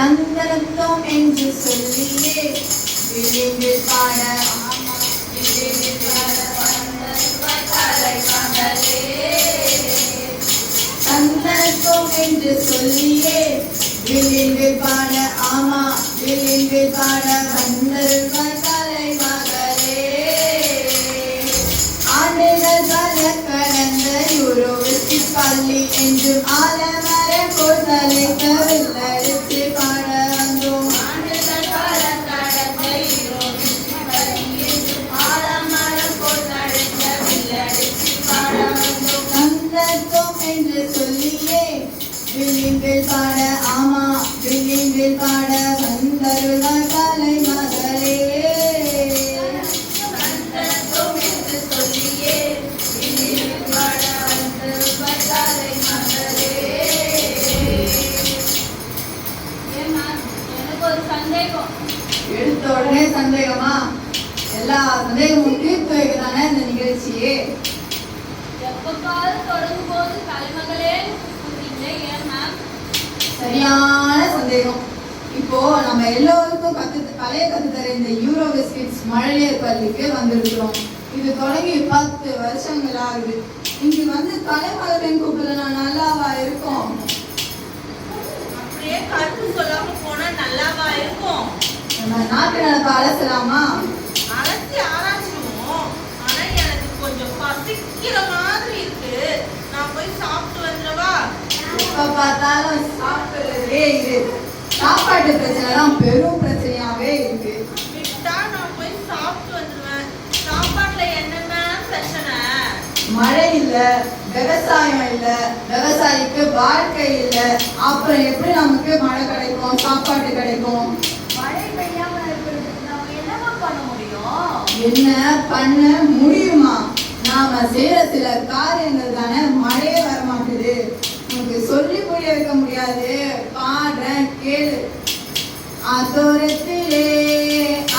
வந்தனம் என்று சொல்லியே விழிந்தில் பாட ஆமா விழிந்தில் பாட வந்தனம் என்று சொல்லியே விழிந்தில் பாட ஆமா விழிந்தில் பாட வந்தருள்வாய் கலை மகளே ஆண்டுகள் பல கடந்த யூரோவிற்கு பள்ளி என்றும் ஆலமர கோதலைக்க வில்லடித்து பாட வந்தோம் ஆண்டுகள் பல கடந்த யூரோவிற்கு பள்ளி என்றும் ஆலமர கோதலைக்க வில்லடித்து பாட வந்தோம் வந்தோம் என்று சொல்லியே விழிம்பில் பாட ஆமா விழிம்பில் பாட வந்தருள்வாய் கலை மகளே வந்தோம் என்று சொல்லியே விழிம்பில் பாட வந்தருள்வாய் கலை மகளே. எனக்கு ஒரு சந்தேகம். எடுத்த உடனே சந்தேகமா? எல்லா சந்தேகமும் தீர்த்து வைக்கதானே இந்த நிகழ்ச்சியே. எப்பப்பாவது தொடங்கும் போது கலைமகளே ஏன் மேம்? சரியான சந்தேகம். இப்போ நம்ம எல்லோருக்கும் கலையை கத்துத்தர இந்த யூரோ பிஸ்கெட்ஸ் மழலையர் பள்ளிக்கு வந்திருக்கிறோம். இது தொடங்கி 10 வருஷங்கள் ஆகுது. இங்கு வந்து கலைமகளின் கூப்பிடல நல்லாவா இருக்கும்? அப்படியே கருத்து சொல்லாம போனா நல்லாவா இருக்கும்? நம்ம நாட்டு நடப்ப அலசலாமா? அலசி ஆராய்ச்சிடுவோம். ஆனா எனக்கு கொஞ்சம் பசிக்கிற மாதிரி இருக்கு. நான் போய் சாப்பிட்டு வந்துடவா? எப்ப பார்த்தாலும் சாப்பிடுறதே இது. சாப்பாட்டு பிரச்சனைலாம் பெரும் பிரச்சனையாவே இருக்கு. விட்டா நான் போய் சாப்பிட்டு வந்துடுவேன். சாப்பாட்டுல என்னென்ன பிரச்சனை? மழை இல்ல, விவசாயம் இல்ல, விவசாயிக்கு வாழ்க்கை இல்ல. அப்புறம் எப்படி நமக்கு மழை கிடைக்கும், சாப்பாட்டு கிடைக்கும்? மழை பெய்யாம இருக்கிறதுக்கு நாம என்னமா பண்ண முடியும்? என்ன பண்ண முடியுமா? நாம செய்யற சில காரியங்கள் தானே மழையே வரமாட்டுது. உனக்கு சொல்லி புரிய வைக்க முடியாது. பாடுறேன் கேளு. அதோரத்திலே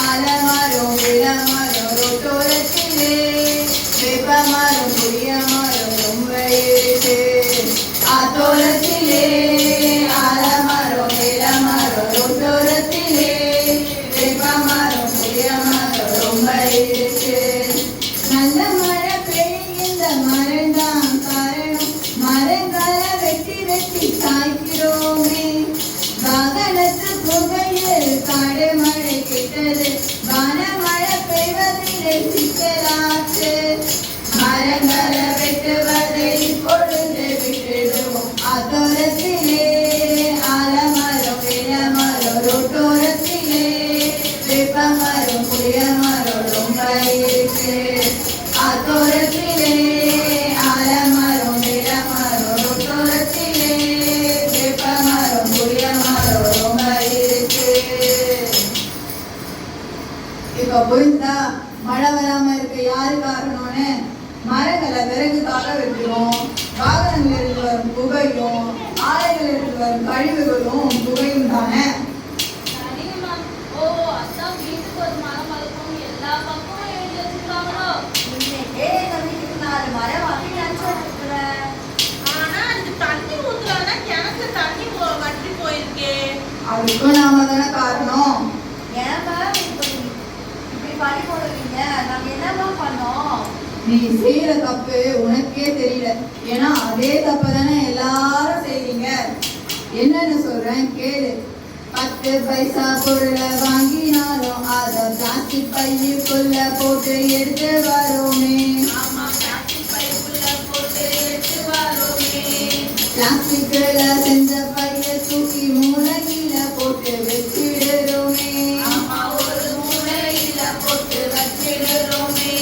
அலமரம் விளமரம் ரோட்டோரத்திலே வேப்பமரம் புளிய மரம் ரொம்ப இருக்கு. அதோரத்திலே அலமரம் விளமரம் ரோட்டோரத்திலே வேப்பமரம் புளிய மரம் ரொம்ப இருக்கு. நல்ல மழை பெய்கின்ற மரம்தான் காரணம். மரங்களை வெட்டி வெட்டி சாய்க்கிறோமே. வாகனத்து புகையில் காடு மழை கிட்டது. வானமழை பெய்வதிலே சிக்கலாச்சு. மரங்களை வெட்டுவதை பொழுது விட்டுடுவோம். அதோரத்திலே ஆலமரம் விளமரம் ரோட்டோரத்திலே வேப்பமரம் புளிய மரம் ரொம்ப இருக்கு. அதோரத்திலே ஆலமரம் விளமரம் ரோட்டோரத்திலே வேப்பமரம் புளிய மரம் ரொம்ப இருக்கு. இப்ப புரிந்தா மழை வராம இருக்க யாரு காரணம்னு? மரங்களை விறகுக்காக வெட்டுறோம். வாகனங்களிலிருந்து வரும் புகையும் ஆலைகளிலிருந்து வரும் கழிவுகளும் புகையும் தானே. சரிங்க மேம். ஓ, அதான் வீட்டுக்கு ஒரு மரம் வளர்க்கணும் எல்லா பக்கமும் எழுதி வச்சிருக்காங்களோ? ஆனா அதுக்கு தண்ணி ஊத்துறாங்கன்னா கிணத்து தண்ணி வற்றி போயிருக்கே. அதுக்கும் நாம தானே காரணம். நீ செய்யற தப்பு உனக்கே தெரியல. ஏன்னா அதே தப்பு தானே எல்லாரும் செய்றீங்க. என்னன்னு சொல்றேன் கேளு. 10 பைசா பொருளை வாங்கினாலும் அத பிளாஸ்டிக் பையுக்குள்ள போட்டு எடுத்து வரோமே. ஆமா, பிளாஸ்டிக் பைக்குள்ள போட்டு எடுத்து வரோமே. பிளாஸ்டிக்ல செஞ்ச பைய தூக்கி மூளையில போட்டு வச்சிடுறோமே. ஆமா, ஒரு மூலையில போட்டு வச்சிடுறோமே.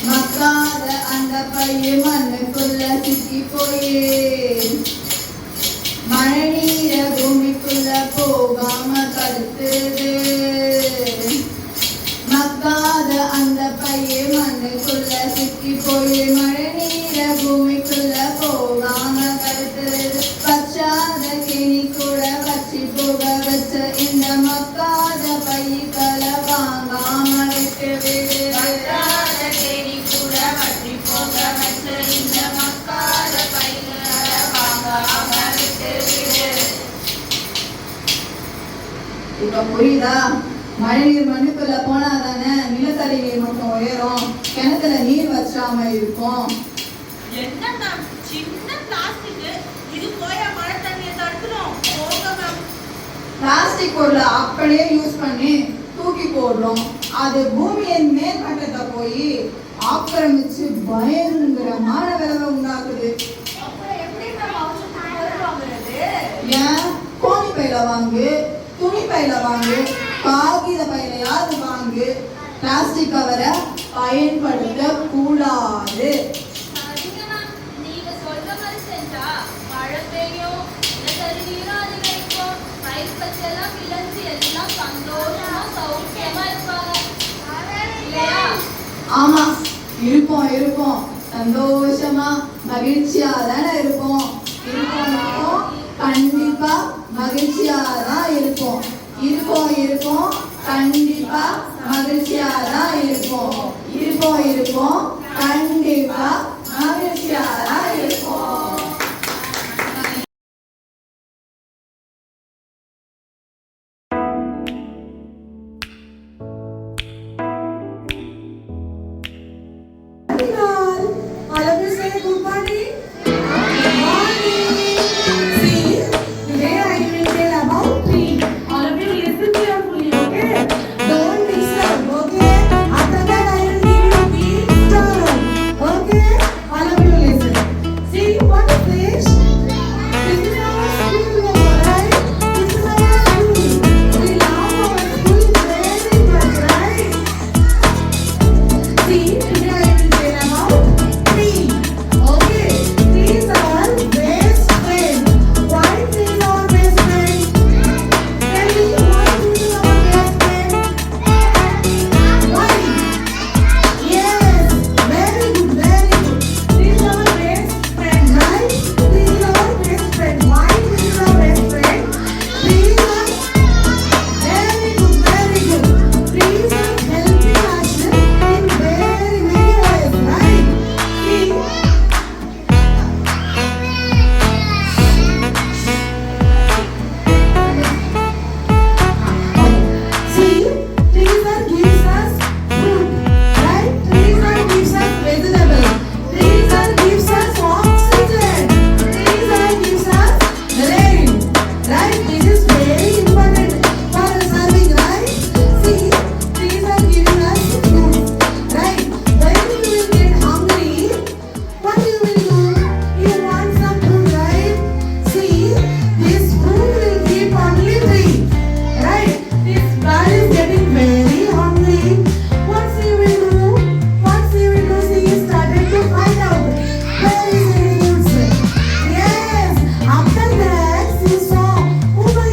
மக்காத அந்த பைய மண்ணுக்குள்ள சிக்கி போயே. மழை நீர பூமிக்குள்ள போகாம தடுத்துது. மக்காத அந்த பைய மண்ணுக்குள்ள சிக்கி போய் மழை நீர பூமிக்குள்ள போகாம தடுத்துது. பச்சாத கிணி கூட வச்சு போக வச்ச இந்த மக்காத பைகளை வாங்காம விட்டு விடு. வற்றாத தேனி கூட வற்றி போக வச்ச இந்த மக்காத பைகளை வாங்காம விட்டு விடு. இப்ப புரியுதா? மழைநீர் மண்ணுக்குள்ள போனா தானே நிலத்தடி நீர் மட்டம் உயரும், கிணத்துல நீர் வற்றாம இருக்கும். என்ன மேம், சின்ன பிளாஸ்டிக் இது போய் மழை தண்ணியை தடுக்கணும். போக மேம். பிளாஸ்டிக் பொருளை அப்படியே யூஸ் பண்ணி தூக்கி போடுறோம். அது பூமியின் மேற்பட்டத்தை போய் ஆக்கிரமிச்சு பயங்கரமான விளைவை உண்டாக்குது. அப்புறம் எப்படி நம்ம அவசரத்துக்கு பொருள் வாங்குறது? ஏன் கோணி பையில வாங்கு, துணி பையில வாங்கு, காகித பையிலையாவது வாங்கு. பிளாஸ்டிக் கவரை பயன்படுத்த கூடாது. சரிங்க மேம், நீங்க சொல்ற மாதிரி செஞ்சா மழை பெய்யும், நிலத்தடி நீரும் அதிகரிக்கும், பயிர் பச்செல்லாம் விளைஞ்சு எல்லாம் சந்தோஷமா சௌக்கியமா இருப்பாங்க இல்லையா? ஆமா, இருப்போம் இருப்போம், சந்தோஷமா மகிழ்ச்சியா தானே இருப்போம். இருப்போம், கண்டிப்பா மகிழ்ச்சியா தான் இருப்போம். இருப்போம், கண்டிப்பா மகிழ்ச்சியா தான் இருப்போம். இருப்போம், கண்டிப்பா மகிழ்ச்சியா தான் இருப்போம். All of you say good morning. Good morning. See, today I will tell about tree. All of you listen carefully, okay? Don't disturb, okay? After that I will give you big turn, okay? All of you listen. See, what is this? This is our school logo, right? This is our school. We love our school very much, right? See, today I will tell about tree. Okay, trees are best friend. Why trees are best friend? Tell me why trees are best friend? Why? Yes, very good, very good. Trees are best friend, right? Trees are best friend. Why trees are best friend? Trees are very good, very good. Trees are helping us in very many ways, right? See, trees are gives us food, right? Trees are gives us vegetables. Trees are gives us oxygen. Trees are gives us rain, right? This is very important for surviving, right? See, trees are giving us food, right? When you will get hungry, what you will do? You want some food, right? See, this food will keep on living, right? This bird is getting very hungry. What she will do? She started to find out where is his food. Yes, after that she saw, oh my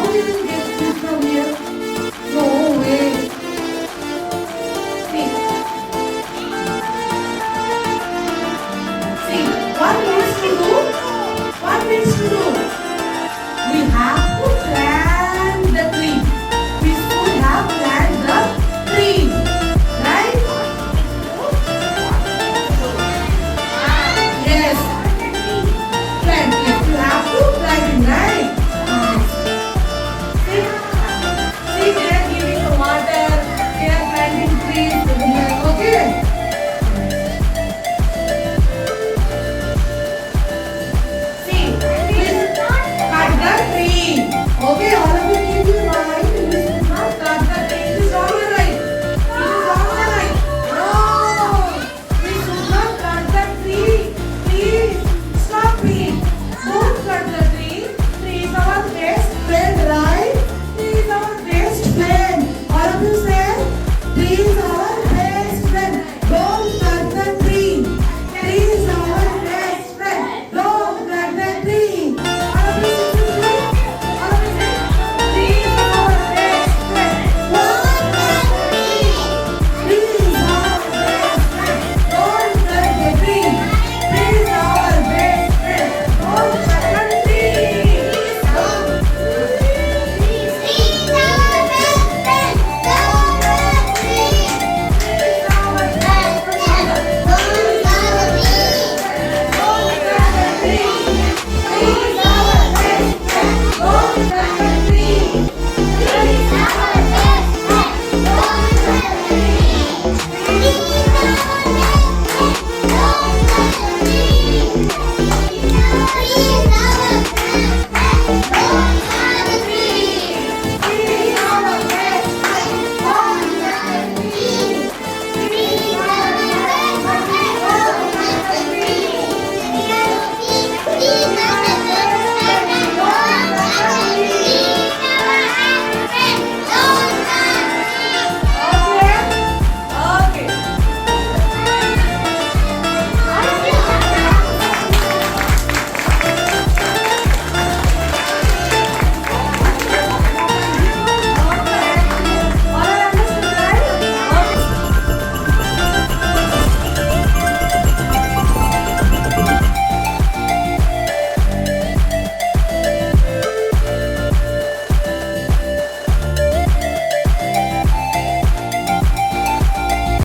we will get food from here?